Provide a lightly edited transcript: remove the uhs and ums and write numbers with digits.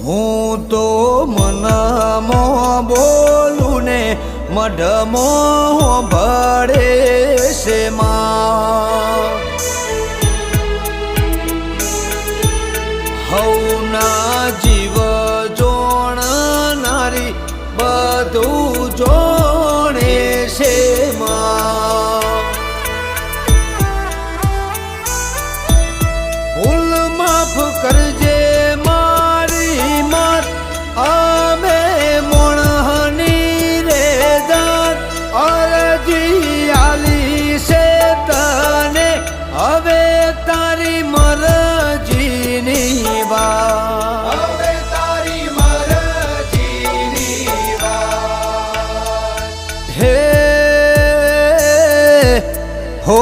હું તો મનમાં બોલું ને મઢમાં ભળે છે માં હવના જીવ જોણનારી બધું જોણે છે માં ભૂલ માફ કરજે મારી માત અમે મોણની રે દાત અરજી આલી છે તને હવે તારી મરજીની વાત હવે તારી મરજીની વાત હે હો